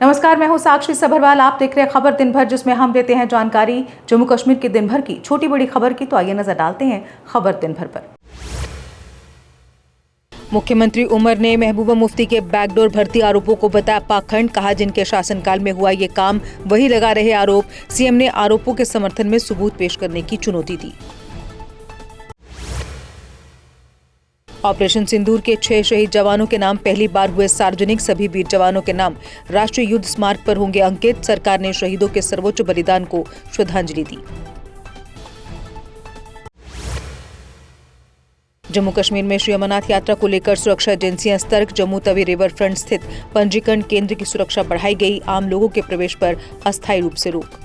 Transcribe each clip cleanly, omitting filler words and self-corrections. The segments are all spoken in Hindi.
नमस्कार, मैं हूं साक्षी सभरवाल। आप देख रहे हैं खबर दिन भर, जिसमें हम देते हैं जानकारी जम्मू कश्मीर के दिन भर की छोटी बड़ी खबर की। तो आइए नजर डालते हैं खबर दिन भर पर। मुख्यमंत्री उमर ने महबूबा मुफ्ती के बैकडोर भर्ती आरोपों को बताया पाखंड। कहा, जिनके शासनकाल में हुआ ये काम वही लगा रहे आरोप। सीएम ने आरोपों के समर्थन में सबूत पेश करने की चुनौती दी। ऑपरेशन सिंदूर के 6 शहीद जवानों के नाम पहली बार हुए सार्वजनिक। सभी वीर जवानों के नाम राष्ट्रीय युद्ध स्मारक पर होंगे अंकित। सरकार ने शहीदों के सर्वोच्च बलिदान को श्रद्धांजलि दी। जम्मू कश्मीर में श्री अमरनाथ यात्रा को लेकर सुरक्षा एजेंसियां सतर्क। जम्मू तवी रिवर फ्रंट स्थित पंजीकरण केंद्र की सुरक्षा बढ़ाई गई। आम लोगों के प्रवेश पर अस्थायी रूप से रोक।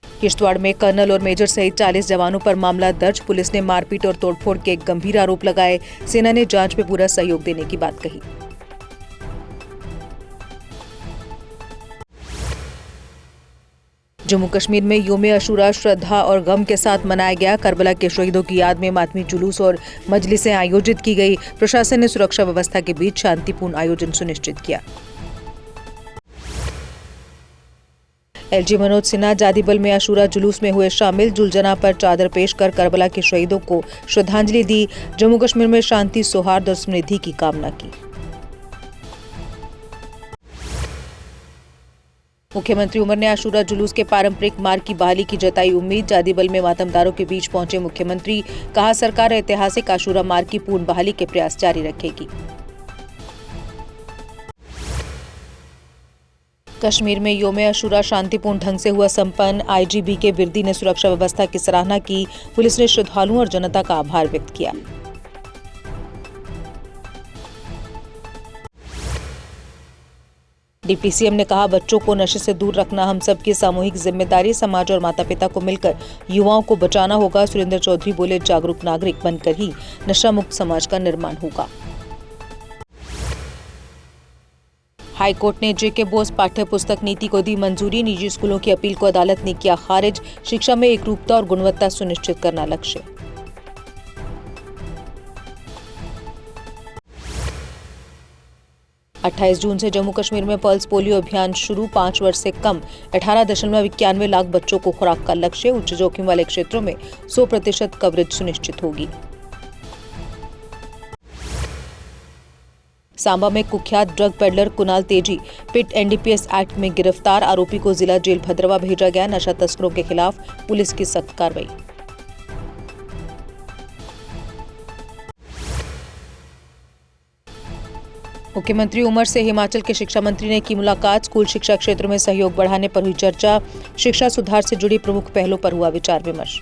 किश्तवाड़ में कर्नल और मेजर सहित 40 जवानों पर मामला दर्ज। पुलिस ने मारपीट और तोड़फोड़ के गंभीर आरोप लगाए। सेना ने जांच में पूरा सहयोग देने की बात कही। जम्मू कश्मीर में योम अशूरा श्रद्धा और गम के साथ मनाया गया। करबला के शहीदों की याद में मातमी जुलूस और मजलिसें आयोजित की गई। प्रशासन ने सुरक्षा व्यवस्था के बीच शांतिपूर्ण आयोजन सुनिश्चित किया। एलजी मनोज सिन्हा जादीबल में अशूरा जुलूस में हुए शामिल। जुलजना पर चादर पेश कर करबला के शहीदों को श्रद्धांजलि दी। जम्मू कश्मीर में शांति, सौहार्द और समृद्धि की कामना की। मुख्यमंत्री उमर ने अशूरा जुलूस के पारंपरिक मार्ग की बहाली की जताई उम्मीद। जादीबल में मातमदारों के बीच पहुंचे मुख्यमंत्री। कहा, सरकार ऐतिहासिक अशूरा मार्ग की पूर्ण बहाली के प्रयास जारी रखेगी। कश्मीर में योम अशूरा शांतिपूर्ण ढंग से हुआ संपन्न। आईजीबी के विर्दी ने सुरक्षा व्यवस्था की सराहना की। पुलिस ने श्रद्धालुओं और जनता का आभार व्यक्त किया। डिप्टी सीएम ने कहा, बच्चों को नशे से दूर रखना हम सबकी सामूहिक जिम्मेदारी। समाज और माता पिता को मिलकर युवाओं को बचाना होगा। सुरेंद्र चौधरी बोले, जागरूक नागरिक बनकर ही नशा मुक्त समाज का निर्माण होगा। हाईकोर्ट ने जेके बोस पाठ्य पुस्तक नीति को दी मंजूरी। निजी स्कूलों की अपील को अदालत ने किया खारिज। शिक्षा में एकरूपता और गुणवत्ता सुनिश्चित करना लक्ष्य। अट्ठाईस जून से जम्मू कश्मीर में पल्स पोलियो अभियान शुरू। 5 वर्ष से कम 18.91 लाख बच्चों को खुराक का लक्ष्य। उच्च जोखिम वाले क्षेत्रों में 100% कवरेज सुनिश्चित होगी। सांबा में कुख्यात ड्रग पेडलर कुणाल तेजी पिट एनडीपीएस एक्ट में गिरफ्तार। आरोपी को जिला जेल भद्रवा भेजा गया। नशा तस्करों के खिलाफ पुलिस की सख्त कार्रवाई। मुख्यमंत्री उमर से हिमाचल के शिक्षा मंत्री ने की मुलाकात। स्कूल शिक्षा क्षेत्र में सहयोग बढ़ाने पर हुई चर्चा। शिक्षा सुधार से जुड़ी प्रमुख पहलों पर हुआ विचार विमर्श।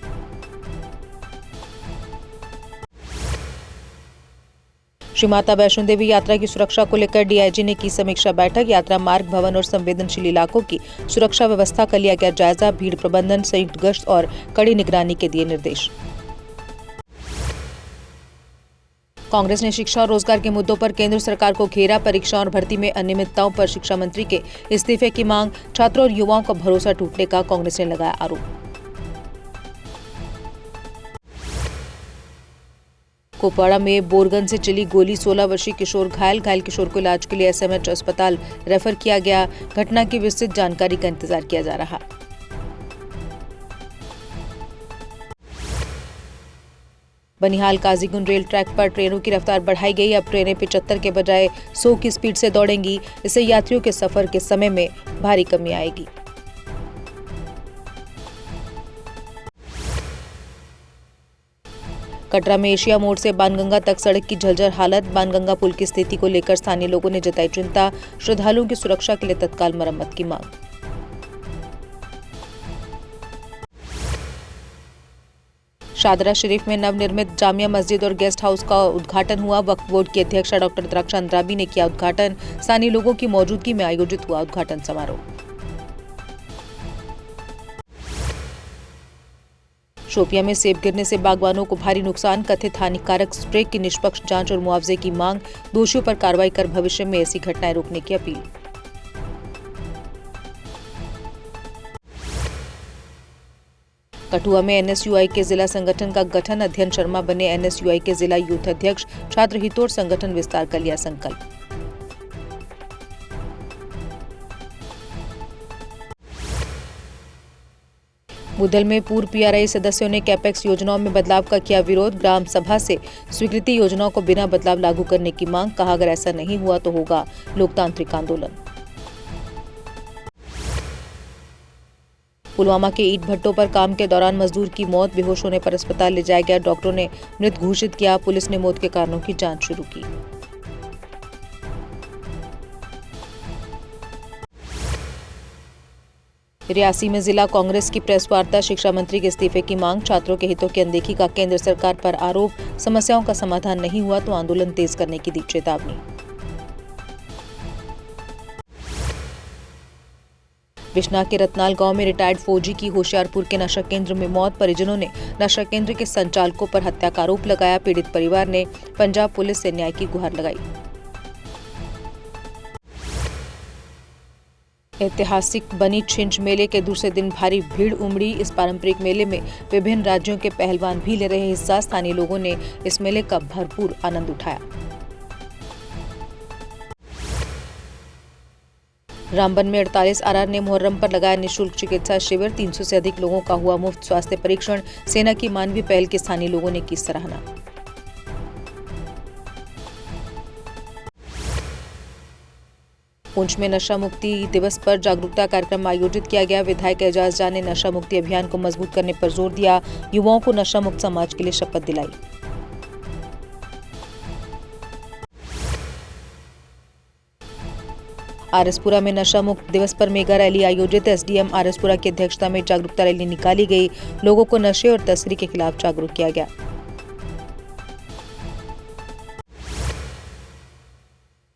श्री माता वैष्णो देवी यात्रा की सुरक्षा को लेकर डीआईजी ने की समीक्षा बैठक। यात्रा मार्ग, भवन और संवेदनशील इलाकों की सुरक्षा व्यवस्था का लिया गया जायजा। भीड़ प्रबंधन, संयुक्त गश्त और कड़ी निगरानी के दिए निर्देश। कांग्रेस ने शिक्षा और रोजगार के मुद्दों पर केंद्र सरकार को घेरा। परीक्षा और भर्ती में अनियमितताओं पर शिक्षा मंत्री के इस्तीफे की मांग। छात्रों और युवाओं का भरोसा टूटने का कांग्रेस ने लगाया आरोप। कुपवाड़ा में बोरगन से चली गोली, 16 वर्षीय किशोर घायल। घायल किशोर को इलाज के लिए एसएमएच अस्पताल रेफर किया गया। घटना की विस्तृत जानकारी का इंतजार किया जा रहा। बनिहाल काजीगुंड रेल ट्रैक पर ट्रेनों की रफ्तार बढ़ाई गई। अब ट्रेनें 75 के बजाय 100 की स्पीड से दौड़ेंगी। इससे यात्रियों के सफर के समय में भारी कमी आएगी। कटरा में एशिया मोड़ से बाणगंगा तक सड़क की जर्जर हालत। बाणगंगा पुल की स्थिति को लेकर स्थानीय लोगों ने जताई चिंता। श्रद्धालुओं की सुरक्षा के लिए तत्काल मरम्मत की मांग। शादरा शरीफ में नवनिर्मित जामिया मस्जिद और गेस्ट हाउस का उद्घाटन हुआ। वक्फ बोर्ड की अध्यक्षा डॉक्टर द्राक्षा अंद्राबी ने किया उद्घाटन। स्थानीय लोगों की मौजूदगी में आयोजित हुआ उद्घाटन समारोह। शोपियां में सेब गिरने से बागवानों को भारी नुकसान। कथित हानिकारक स्प्रे की निष्पक्ष जांच और मुआवजे की मांग। दोषियों पर कार्रवाई कर भविष्य में ऐसी घटनाएं रोकने की अपील। कठुआ में एनएसयूआई के जिला संगठन का गठन, अध्ययन शर्मा बने एनएसयूआई के जिला यूथ अध्यक्ष, छात्र हितों और संगठन विस्तार का लिया संकल्प। मुदल में पूर्व पीआरआई सदस्यों ने कैपेक्स योजनाओं में बदलाव का किया विरोध, ग्राम सभा से स्वीकृति योजनाओं को बिना बदलाव लागू करने की मांग, कहा अगर ऐसा नहीं हुआ तो होगा लोकतांत्रिक आंदोलन। पुलवामा के ईंट भट्टों पर काम के दौरान मजदूर की मौत, बेहोश होने पर अस्पताल ले जाया गया, डॉक्टरों ने मृत घोषित किया, पुलिस ने मौत के कारणों की जांच शुरू की। रियासी में जिला कांग्रेस की प्रेस वार्ता, शिक्षा मंत्री के इस्तीफे की मांग, छात्रों के हितों की अनदेखी का केंद्र सरकार पर आरोप, समस्याओं का समाधान नहीं हुआ तो आंदोलन तेज करने की दी चेतावनी। बिश्नाह के रतनाल गांव में रिटायर्ड फौजी की होशियारपुर के नशा केंद्र में मौत, परिजनों ने नशा केंद्र के संचालकों पर हत्या का आरोप लगाया, पीड़ित परिवार ने पंजाब पुलिस से न्याय की गुहार लगाई। ऐतिहासिक बनी छिंज मेले के दूसरे दिन भारी भीड़ उमड़ी, इस पारंपरिक मेले में विभिन्न राज्यों के पहलवान भी ले रहे हिस्सा, स्थानीय लोगों ने इस मेले का भरपूर आनंद उठाया। रामबन में 48 आरआर ने मुहर्रम पर लगाया निःशुल्क चिकित्सा शिविर, 300 से अधिक लोगों का हुआ मुफ्त स्वास्थ्य परीक्षण, सेना की मानवीय पहल की स्थानीय लोगों ने की सराहना। पुंछ में नशा मुक्ति दिवस पर जागरूकता कार्यक्रम आयोजित किया गया, विधायक एजाज जान ने नशा मुक्ति अभियान को मजबूत करने पर जोर दिया, युवाओं को नशा मुक्त समाज के लिए शपथ दिलाई। आरएसपुरा में नशा मुक्त दिवस पर मेगा रैली आयोजित, एसडीएम आरएसपुरा की अध्यक्षता में जागरूकता रैली निकाली गई, लोगों को नशे और तस्करी के खिलाफ जागरूक किया गया।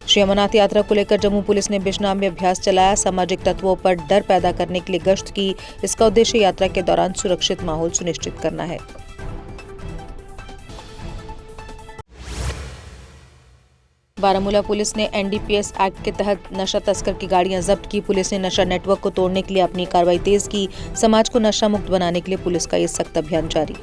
श्री अमरनाथ यात्रा को लेकर जम्मू पुलिस ने बिश्नाह में अभ्यास चलाया, सामाजिक तत्वों पर डर पैदा करने के लिए गश्त की, इसका उद्देश्य यात्रा के दौरान सुरक्षित माहौल सुनिश्चित करना है। बारामूला पुलिस ने एनडीपीएस एक्ट के तहत नशा तस्कर की गाड़ियां जब्त की, पुलिस ने नशा नेटवर्क को तोड़ने के लिए अपनी कार्रवाई तेज की, समाज को नशा मुक्त बनाने के लिए पुलिस का ये सख्त अभियान जारी।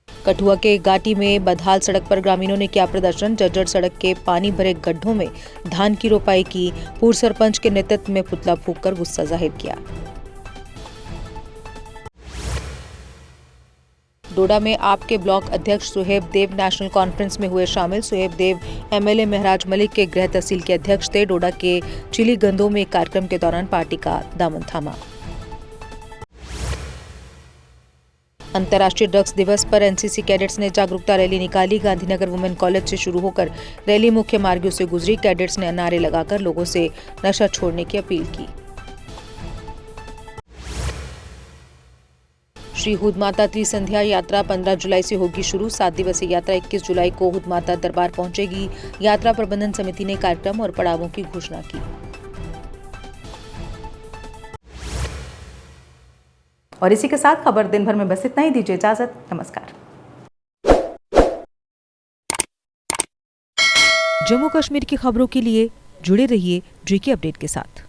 कठुआ के गाटी में बदहाल सड़क पर ग्रामीणों ने किया प्रदर्शन, जर्जर सड़क के पानी भरे गड्ढों में धान की रोपाई की, पूर्व सरपंच के नेतृत्व में पुतला फूंककर गुस्सा जाहिर किया। डोडा में आप के ब्लॉक अध्यक्ष सुहेब देव नेशनल कॉन्फ्रेंस में हुए शामिल, सुहेब देव एमएलए महराज मलिक के गृह तहसील के अध्यक्ष थे, डोडा के चिली गंदों में एक कार्यक्रम के दौरान पार्टी का दामन थामा। अंतर्राष्ट्रीय ड्रग्स दिवस पर एनसीसी कैडेट्स ने जागरूकता रैली निकाली, गांधीनगर वुमेन कॉलेज से शुरू होकर रैली मुख्य मार्गों से गुजरी, कैडेट्स ने नारे लगाकर लोगों से नशा छोड़ने की अपील की। श्री हुदमाता त्रिसंध्या यात्रा 15 जुलाई से होगी शुरू, 7 दिवसीय यात्रा 21 जुलाई को हुदमाता दरबार पहुंचेगी, यात्रा प्रबंधन समिति ने कार्यक्रम और पड़ावों की घोषणा की। और इसी के साथ खबर दिन भर में बस इतना ही, दीजिए इजाजत, नमस्कार। जम्मू कश्मीर की खबरों के लिए जुड़े रहिए जेके अपडेट के साथ।